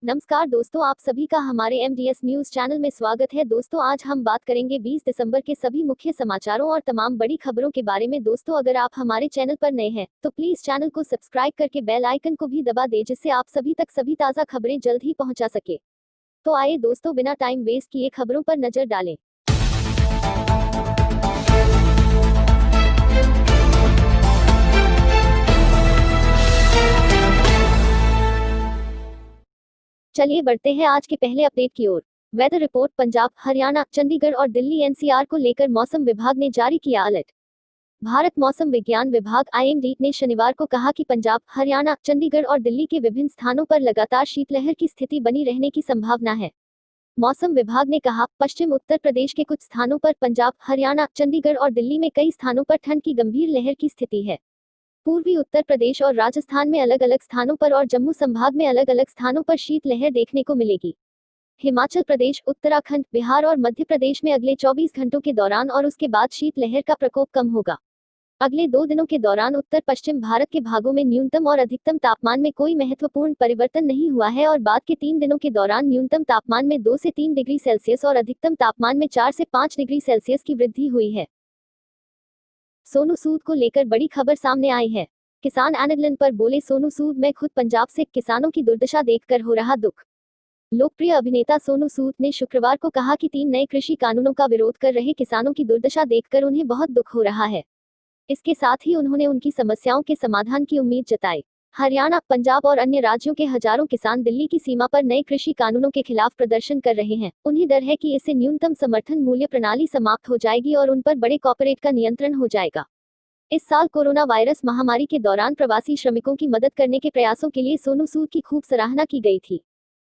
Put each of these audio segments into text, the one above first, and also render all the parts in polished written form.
नमस्कार दोस्तों, आप सभी का हमारे MDS न्यूज चैनल में स्वागत है। दोस्तों, आज हम बात करेंगे 20 दिसंबर के सभी मुख्य समाचारों और तमाम बड़ी खबरों के बारे में। दोस्तों, अगर आप हमारे चैनल पर नए हैं तो प्लीज चैनल को सब्सक्राइब करके बेल आइकन को भी दबा दें, जिससे आप सभी तक सभी ताज़ा खबरें जल्द ही पहुंचा सके। तो आइए दोस्तों, बिना टाइम वेस्ट किए खबरों पर नजर डालें। चलिए बढ़ते हैं आज के पहले अपडेट की ओर। Weather report. पंजाब, हरियाणा, चंडीगढ़ और दिल्ली NCR को लेकर मौसम विभाग ने जारी किया अलर्ट। भारत मौसम विज्ञान विभाग IMD ने शनिवार को कहा कि पंजाब, हरियाणा, चंडीगढ़ और दिल्ली के विभिन्न स्थानों पर लगातार शीतलहर की स्थिति बनी रहने की संभावना है। मौसम विभाग ने कहा, पश्चिम उत्तर प्रदेश के कुछ स्थानों पर, पंजाब, हरियाणा, चंडीगढ़ और दिल्ली में कई स्थानों पर ठंड की गंभीर लहर की स्थिति है। पूर्वी उत्तर प्रदेश और राजस्थान में अलग अलग स्थानों पर और जम्मू संभाग में अलग अलग स्थानों पर शीतलहर देखने को मिलेगी। हिमाचल प्रदेश, उत्तराखंड, बिहार और मध्य प्रदेश में अगले 24 घंटों के दौरान और उसके बाद शीतलहर का प्रकोप कम होगा। अगले 2 दिनों के दौरान उत्तर पश्चिम भारत के भागों में न्यूनतम और अधिकतम तापमान में कोई महत्वपूर्ण परिवर्तन नहीं हुआ है और बाद के 3 दिनों के दौरान न्यूनतम तापमान में 2 से 3 डिग्री सेल्सियस और अधिकतम तापमान में 4 से 5 डिग्री सेल्सियस की वृद्धि हुई है। सोनू सूद को लेकर बड़ी खबर सामने आई है। किसान आंदोलन पर बोले सोनू सूद, मैं खुद पंजाब से किसानों की दुर्दशा देखकर हो रहा दुख। लोकप्रिय अभिनेता सोनू सूद ने शुक्रवार को कहा कि 3 नए कृषि कानूनों का विरोध कर रहे किसानों की दुर्दशा देखकर उन्हें बहुत दुख हो रहा है। इसके साथ ही उन्होंने उनकी समस्याओं के समाधान की उम्मीद जताई। हरियाणा, पंजाब और अन्य राज्यों के हजारों किसान दिल्ली की सीमा पर नए कृषि कानूनों के खिलाफ प्रदर्शन कर रहे हैं। उन्हें डर है कि इससे न्यूनतम समर्थन मूल्य प्रणाली समाप्त हो जाएगी और उन पर बड़े कॉर्पोरेट का नियंत्रण हो जाएगा। इस साल कोरोना वायरस महामारी के दौरान प्रवासी श्रमिकों की मदद करने के प्रयासों के लिए सोनू सूद की खूब सराहना की गई थी।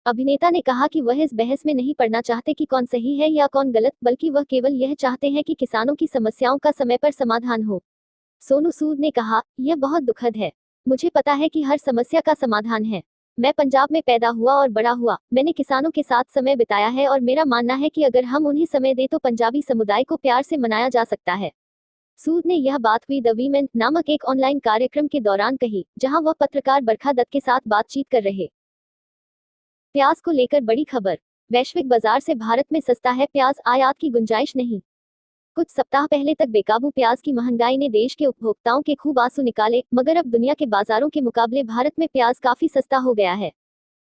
अभिनेता ने कहा कि वह इस बहस में नहीं पड़ना चाहते कि कौन सही है या कौन गलत, बल्कि वह केवल यह चाहते हैं कि किसानों की समस्याओं का समय पर समाधान हो। सोनू सूद ने कहा, यह बहुत दुखद है। मुझे पता है कि हर समस्या का समाधान है। मैं पंजाब में पैदा हुआ और बड़ा हुआ, मैंने किसानों के साथ समय बिताया है और मेरा मानना है कि अगर हम उन्हें समय दें तो पंजाबी समुदाय को प्यार से मनाया जा सकता है। सूद ने यह बात हुई द वीमेन नामक एक ऑनलाइन कार्यक्रम के दौरान कही, जहां वह पत्रकार बरखा दत्त के साथ बातचीत कर रहे। प्याज को लेकर बड़ी खबर। वैश्विक बाजार से भारत में सस्ता है प्याज, आयात की गुंजाइश नहीं। कुछ सप्ताह पहले तक बेकाबू प्याज की महंगाई ने देश के उपभोक्ताओं के खूब आंसू निकाले, मगर अब दुनिया के बाजारों के मुकाबले भारत में प्याज काफी सस्ता हो गया है।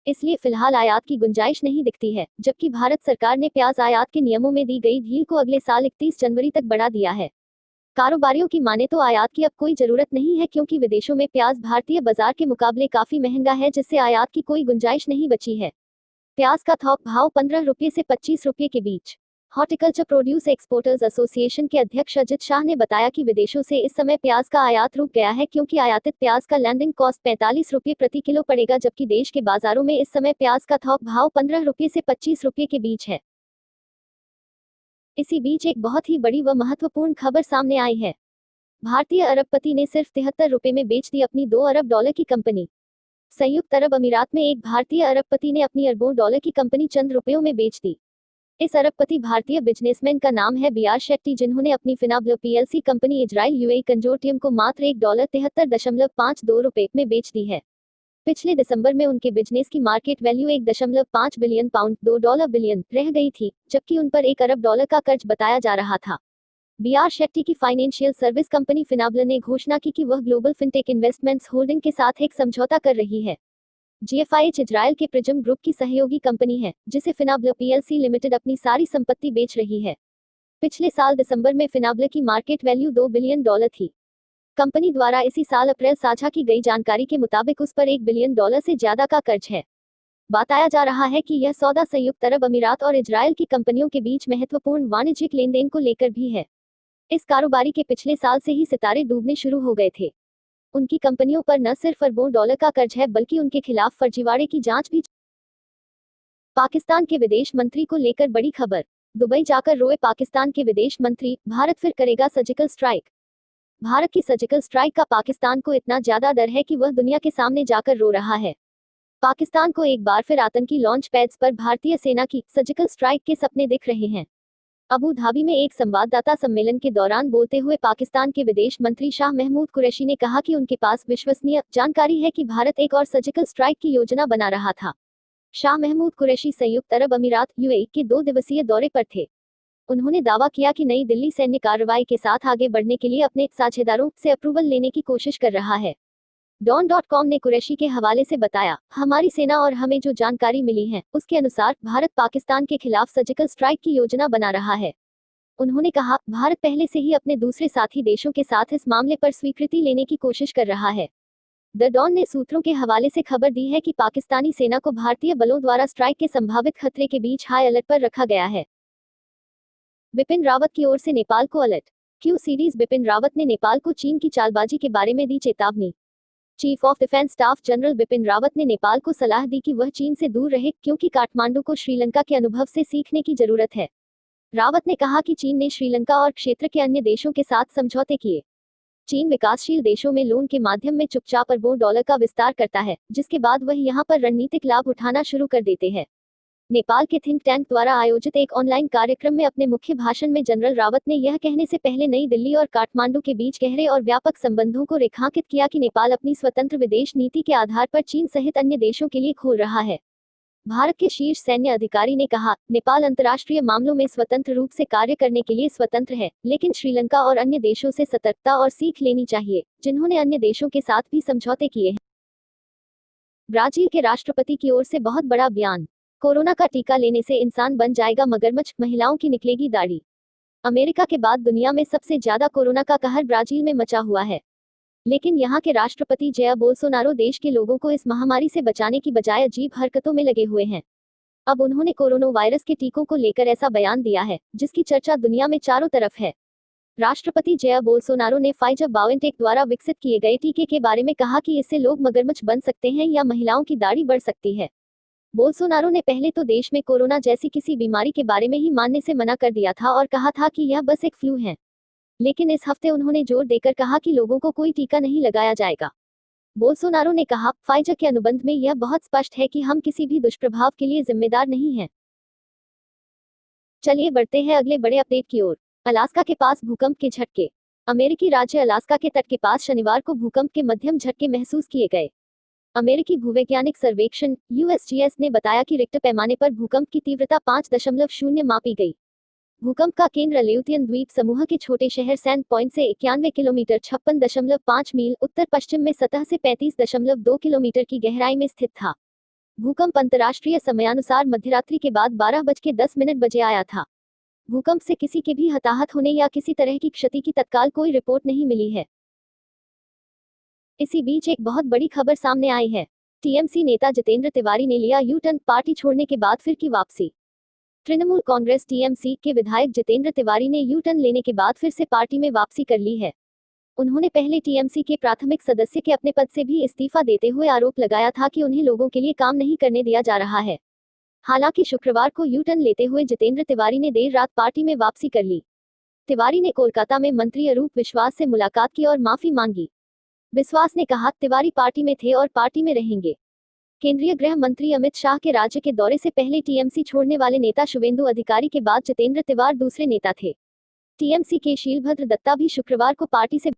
इसलिए फिलहाल आयात की गुंजाइश नहीं दिखती है, जबकि भारत सरकार ने प्याज आयात के नियमों में दी गई ढील को अगले साल 31 जनवरी तक बढ़ा दिया है। कारोबारियों की माने तो आयात की अब कोई जरूरत नहीं है, क्योंकि विदेशों में प्याज भारतीय बाजार के मुकाबले काफी महंगा है, जिससे आयात की कोई गुंजाइश नहीं बची है। प्याज का थोक भाव 15 रुपये से 25 रुपये के बीच। हॉर्टिकल्चर प्रोड्यूस एक्सपोर्टर्स एसोसिएशन के अध्यक्ष अजित शाह ने बताया कि विदेशों से इस समय प्याज का आयात रुक गया है, क्योंकि आयातित प्याज का लैंडिंग कॉस्ट 45 रुपये प्रति किलो पड़ेगा, जबकि देश के बाजारों में इस समय प्याज का थोक भाव 15 रुपये से 25 रुपये के बीच है। इसी बीच एक बहुत ही बड़ी व महत्वपूर्ण खबर सामने आई है। भारतीय अरबपति ने सिर्फ 73 रुपये में बेच दी अपनी $2 अरब की कंपनी। संयुक्त अरब अमीरात में एक भारतीय अरबपति ने अपनी अरबों डॉलर की कंपनी चंद रुपयों में बेच दी। इस अरबपति भारतीय बिजनेसमैन का नाम है BR शेट्टी, जिन्होंने अपनी फिनाब्लो PLC company Israel UAE consortium को मात्र $1.73.52 में बेच दी है। पिछले दिसंबर में उनके बिजनेस की मार्केट वैल्यू $1.5 बिलियन $2 बिलियन रह गई थी, जबकि उन पर $1 अरब का कर्ज बताया जा रहा था। BR शेट्टी की फाइनेंशियल सर्विस कंपनी फिनाब्लो ने घोषणा की कि वह ग्लोबल फिनटेक इन्वेस्टमेंट्स होल्डिंग के साथ एक समझौता कर रही है। GFIH इजराइल के प्रिज्म ग्रुप की सहयोगी कंपनी है, जिसे फिनाब्लो PLC लिमिटेड अपनी सारी संपत्ति बेच रही है। पिछले साल दिसंबर में फिनाब्लो की मार्केट वैल्यू $2 बिलियन थी। कंपनी द्वारा इसी साल अप्रैल साझा की गई जानकारी के मुताबिक उस पर $1 बिलियन से ज्यादा का कर्ज है। बताया जा रहा है कि यह सौदा संयुक्त अरब अमीरात और इजराइल की कंपनियों के बीच महत्वपूर्ण वाणिज्यिक लेनदेन को लेकर भी है। इस कारोबारी के पिछले साल से ही सितारे डूबने शुरू हो गए थे। उनकी कंपनियों पर न सिर्फ अरबों डॉलर का कर्ज है, बल्कि उनके खिलाफ फर्जीवाड़े की जांच भी। पाकिस्तान के विदेश मंत्री को लेकर बड़ी खबर। दुबई जाकर रोए पाकिस्तान के विदेश मंत्री, भारत फिर करेगा सर्जिकल स्ट्राइक। भारत की सर्जिकल स्ट्राइक का पाकिस्तान को इतना ज्यादा डर है कि वह दुनिया के सामने जाकर रो रहा है। पाकिस्तान को एक बार फिर आतंकी लॉन्च पैड्स पर भारतीय सेना की सर्जिकल स्ट्राइक के सपने दिख रहे हैं। अबू धाबी में एक संवाददाता सम्मेलन के दौरान बोलते हुए पाकिस्तान के विदेश मंत्री शाह महमूद कुरैशी ने कहा कि उनके पास विश्वसनीय जानकारी है कि भारत एक और सर्जिकल स्ट्राइक की योजना बना रहा था। शाह महमूद कुरैशी संयुक्त अरब अमीरात यूएई के 2 दिवसीय दौरे पर थे। उन्होंने दावा किया कि नई दिल्ली सैन्य कार्रवाई के साथ आगे बढ़ने के लिए अपने साझेदारों से अप्रूवल लेने की कोशिश कर रहा है। डॉन.कॉम ने कुरैशी के हवाले से बताया, हमारी सेना और हमें जो जानकारी मिली है उसके अनुसार भारत पाकिस्तान के खिलाफ सर्जिकल स्ट्राइक की योजना बना रहा है। उन्होंने कहा, भारत पहले से ही अपने दूसरे साथी देशों के साथ इस मामले पर स्वीकृति लेने की कोशिश कर रहा है। द डॉन ने सूत्रों के हवाले से खबर दी है कि पाकिस्तानी सेना को भारतीय बलों द्वारा स्ट्राइक के संभावित खतरे के बीच हाई अलर्ट पर रखा गया है। बिपिन रावत की ओर से नेपाल को alert. Q series Bipin Rawat ने नेपाल को चीन की चालबाजी के बारे में दी चेतावनी। Chief of defence staff general Bipin Rawat ने नेपाल को सलाह दी कि वह चीन से दूर रहे, क्योंकि काठमांडू को श्रीलंका के अनुभव से सीखने की जरूरत है। रावत ने कहा कि चीन ने श्रीलंका और क्षेत्र के अन्य देशों के साथ समझौते किए। चीन विकासशील देशों में लोन के माध्यम में चुपचाप अरबों डॉलर का विस्तार करता है, जिसके बाद वह यहां पर रणनीतिक लाभ उठाना शुरू कर देते हैं। नेपाल के थिंक टैंक द्वारा आयोजित एक ऑनलाइन कार्यक्रम में अपने मुख्य भाषण में जनरल रावत ने यह कहने से पहले नई दिल्ली और काठमांडू के बीच गहरे और व्यापक संबंधों को रेखांकित किया कि नेपाल अपनी स्वतंत्र विदेश नीति के आधार पर चीन सहित अन्य देशों के लिए खोल रहा है। भारत के शीर्ष सैन्य अधिकारी ने कहा, नेपाल अंतर्राष्ट्रीय मामलों में स्वतंत्र रूप से कार्य करने के लिए स्वतंत्र है, लेकिन श्रीलंका और अन्य देशों से सतर्कता और सीख लेनी चाहिए, जिन्होंने अन्य देशों के साथ भी समझौते किए हैं। ब्राजील के राष्ट्रपति की ओर से बहुत बड़ा बयान। कोरोना का टीका लेने से इंसान बन जाएगा मगरमच्छ, महिलाओं की निकलेगी दाढ़ी। अमेरिका के बाद दुनिया में सबसे ज्यादा कोरोना का कहर ब्राजील में मचा हुआ है, लेकिन यहाँ के राष्ट्रपति जया बोल्सोनारो देश के लोगों को इस महामारी से बचाने की बजाय अजीब हरकतों में लगे हुए हैं। अब उन्होंने कोरोना वायरस के टीकों को लेकर ऐसा बयान दिया है जिसकी चर्चा दुनिया में चारों तरफ है। राष्ट्रपति जया बोल्सोनारो ने फाइजर बायोएनटेक द्वारा विकसित किए गए टीके के बारे में कहा कि इससे लोग मगरमच्छ बन सकते हैं या महिलाओं की दाढ़ी बढ़ सकती है। बोल्सोनारो ने पहले तो देश में कोरोना जैसी किसी बीमारी के बारे में ही मानने से मना कर दिया था और कहा था कि यह बस एक फ्लू है, लेकिन इस हफ्ते उन्होंने जोर देकर कहा कि लोगों को कोई टीका नहीं लगाया जाएगा। बोल्सोनारो ने कहा, फाइजर के अनुबंध में यह बहुत स्पष्ट है कि हम किसी भी दुष्प्रभाव के लिए जिम्मेदार नहीं हैं। चलिए बढ़ते हैं अगले बड़े अपडेट की ओर। अलास्का के पास भूकंप के झटके। अमेरिकी राज्य अलास्का के तट के पास शनिवार को भूकंप के मध्यम झटके महसूस किए गए। अमेरिकी भूवैज्ञानिक सर्वेक्षण USGS ने बताया कि रिक्टर पैमाने पर भूकंप की तीव्रता 5.0 मापी गई। भूकंप का केंद्र अलेउतियन द्वीप समूह के छोटे शहर सैंड पॉइंट से 91 किलोमीटर 56.5 मील उत्तर पश्चिम में सतह से 35.2 किलोमीटर की गहराई में स्थित था। भूकंप अंतर्राष्ट्रीय समयानुसार मध्यरात्रि के बाद 12:10 बजे आया था। भूकंप से किसी के भी हताहत होने या किसी तरह की क्षति की तत्काल कोई रिपोर्ट नहीं मिली है। इसी बीच एक बहुत बड़ी खबर सामने आई है। टीएमसी नेता जितेंद्र तिवारी ने लिया यू टर्न, पार्टी छोड़ने के बाद फिर की वापसी। तृणमूल कांग्रेस टीएमसी के विधायक जितेंद्र तिवारी ने यू टर्न लेने के बाद फिर से पार्टी में वापसी कर ली है। उन्होंने पहले टीएमसी के प्राथमिक सदस्य के अपने पद से भी इस्तीफा देते हुए आरोप लगाया था कि उन्हें लोगों के लिए काम नहीं करने दिया जा रहा है। हालांकि शुक्रवार को यू टर्न लेते हुए जितेंद्र तिवारी ने देर रात पार्टी में वापसी कर ली। तिवारी ने कोलकाता में मंत्री अरूप विश्वास से मुलाकात की और माफी मांगी। विश्वास ने कहा, तिवारी पार्टी में थे और पार्टी में रहेंगे। केंद्रीय गृह मंत्री अमित शाह के राज्य के दौरे से पहले टीएमसी छोड़ने वाले नेता शुवेंदु अधिकारी के बाद जितेंद्र तिवारी दूसरे नेता थे। टीएमसी के शीलभद्र दत्ता भी शुक्रवार को पार्टी से